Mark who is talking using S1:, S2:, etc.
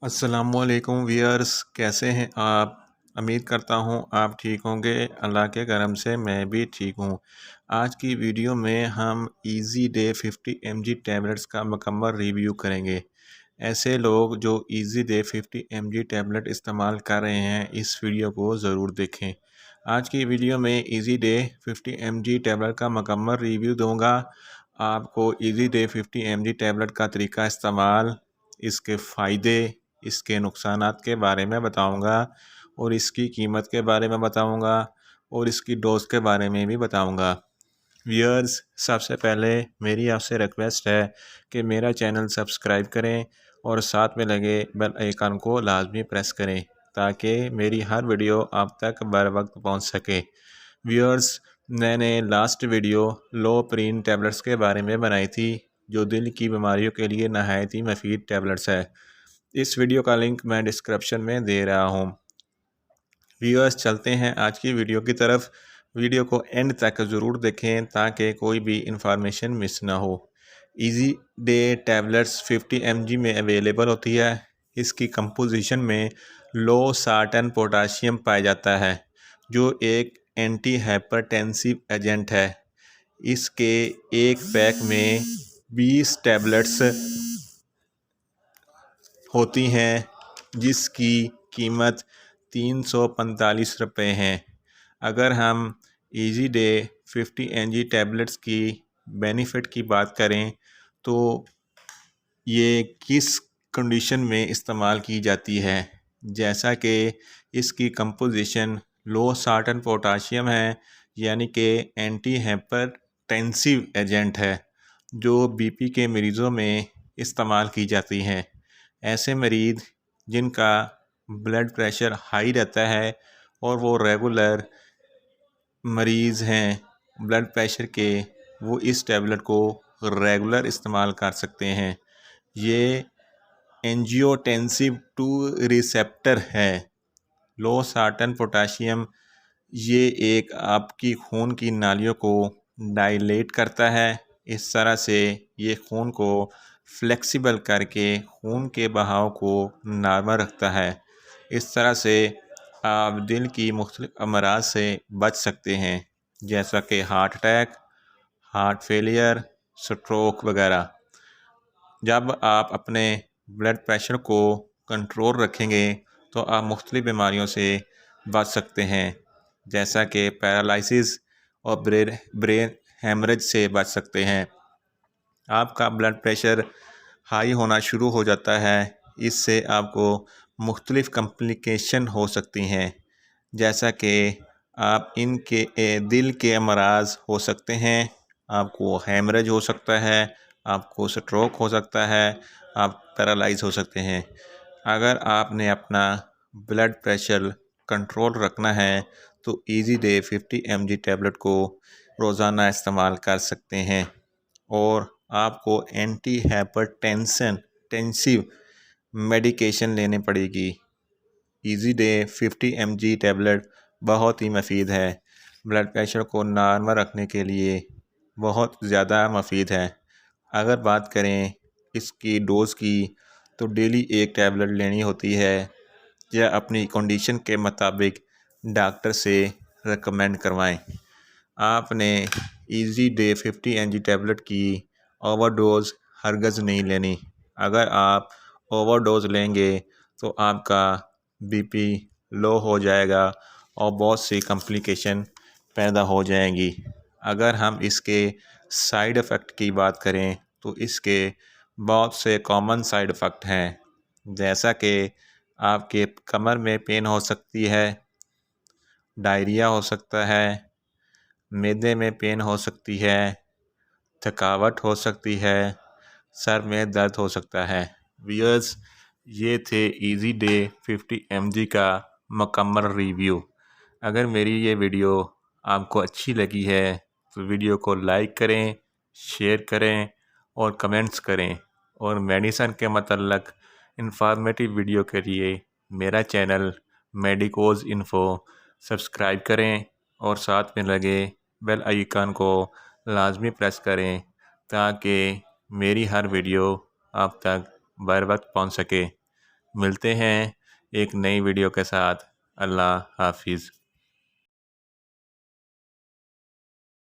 S1: अस्सलामुअलैकुम व्यूअर्स, कैसे हैं आप। उम्मीद करता हूं आप ठीक होंगे। अल्लाह के करम से मैं भी ठीक हूं। आज की वीडियो में हम इजी डे 50 mg टैबलेट्स का मुकम्मल रिव्यू करेंगे। ऐसे लोग जो इजी डे 50 mg टैबलेट इस्तेमाल कर रहे हैं, इस वीडियो को ज़रूर देखें। आज की वीडियो में इजी डे 50 mg टैबलेट का मुकम्मल रिव्यू दूंगा। आपको इजी डे 50 mg टैबलेट का तरीका इस्तेमाल, इसके फ़ायदे, इसके नुकसानात के बारे में बताऊंगा और इसकी कीमत के बारे में बताऊंगा और इसकी डोज के बारे में भी बताऊंगा। व्यूअर्स, सबसे पहले मेरी आपसे रिक्वेस्ट है कि मेरा चैनल सब्सक्राइब करें और साथ में लगे बेल आइकन को लाजमी प्रेस करें ताकि मेरी हर वीडियो आप तक बर वक्त पहुँच सके। व्यूअर्स, मैंने लास्ट वीडियो लो प्रीन टैबलेट्स के बारे में बनाई थी, जो दिल की बीमारियों के लिए नहायत ही मुफीद टैबलेट्स है। इस वीडियो का लिंक मैं डिस्क्रिप्शन में दे रहा हूँ। व्यूअर्स, चलते हैं आज की वीडियो की तरफ। वीडियो को एंड तक ज़रूर देखें ताकि कोई भी इंफॉर्मेशन मिस ना हो। इजी डे टैबलेट्स 50 mg में अवेलेबल होती है। इसकी कंपोजिशन में लो सार्टन पोटाशियम पाया जाता है, जो एक एंटी हाइपरटेंसिव एजेंट है। इसके एक पैक में 20 टैबलेट्स होती हैं, जिसकी कीमत 345 रुपये है। अगर हम इजी डे 50 mg टैबलेट्स की बेनिफिट की बात करें तो ये किस कंडीशन में इस्तेमाल की जाती है, जैसा कि इसकी कंपोजिशन लो सार्टन पोटाशियम है, यानी कि एंटी हाइपरटेंसिव एजेंट है, जो बीपी के मरीज़ों में इस्तेमाल की जाती हैं। ऐसे मरीज़ जिनका ब्लड प्रेशर हाई रहता है और वो रेगुलर मरीज़ हैं ब्लड प्रेशर के, वो इस टैबलेट को रेगुलर इस्तेमाल कर सकते हैं। ये एंजियोटेंसिव 2 रिसेप्टर है। लो सार्टन पोटाशियम ये एक आपकी खून की नालियों को डायलेट करता है। इस तरह से ये खून को फ्लेक्सिबल करके खून के बहाव को नॉर्मल रखता है। इस तरह से आप दिल की मुख्तलिफ अमराज से बच सकते हैं, जैसा कि heart attack, heart failure, stroke वगैरह। जब आप अपने ब्लड प्रेशर को कंट्रोल रखेंगे तो आप मुख्तलिफ बीमारियों से बच सकते हैं, जैसा कि पैरालिसिस और ब्रेन हेमरेज से बच सकते हैं। आपका ब्लड प्रेशर हाई होना शुरू हो जाता है, इससे आपको मुख्तलिफ कॉम्प्लिकेशन हो सकती हैं, जैसा कि आप इनके दिल के अमराज हो सकते हैं, आपको हेमरेज हो सकता है, आपको स्ट्रोक हो सकता है, आप पैरालाइज हो सकते हैं। अगर आपने अपना ब्लड प्रेशर कंट्रोल रखना है तो इजी डे 50 mg टैबलेट को रोज़ाना इस्तेमाल कर सकते हैं और आपको एंटी हाइपरटेंसिव मेडिकेशन लेनी पड़ेगी। इजी डे 50 mg टैबलेट बहुत ही मुफीद है, ब्लड प्रेशर को नॉर्मल रखने के लिए बहुत ज़्यादा मुफीद है। अगर बात करें इसकी डोज़ की तो डेली एक टैबलेट लेनी होती है या अपनी कंडीशन के मुताबिक डॉक्टर से रिकमेंड करवाएं। आपने इजी डे 50 mg टैबलेट की ओवरडोज़ हरगज़ नहीं लेनी। अगर आप ओवरडोज़ लेंगे तो आपका बीपी लो हो जाएगा और बहुत सी कॉम्प्लिकेशन पैदा हो जाएंगी। अगर हम इसके साइड इफ़ेक्ट की बात करें तो इसके बहुत से कॉमन साइड इफ़ेक्ट हैं, जैसा कि आपके कमर में पेन हो सकती है, डायरिया हो सकता है, मैदे में पेन हो सकती है, थकावट हो सकती है, सर में दर्द हो सकता है। व्यूअर्स, ये थे इजी डे 50 mg का मुकम्मल रिव्यू। अगर मेरी ये वीडियो आपको अच्छी लगी है तो वीडियो को लाइक करें, शेयर करें और कमेंट्स करें, और मेडिसन के मतलब इंफॉर्मेटिव वीडियो के लिए मेरा चैनल मेडिकोज़ इन्फो सब्सक्राइब करें और साथ में लगे बेल आइकन को लाजमी प्रेस करें ताकि मेरी हर वीडियो आप तक बर वक्त पहुँच सके। मिलते हैं एक नई वीडियो के साथ। अल्लाह हाफिज़।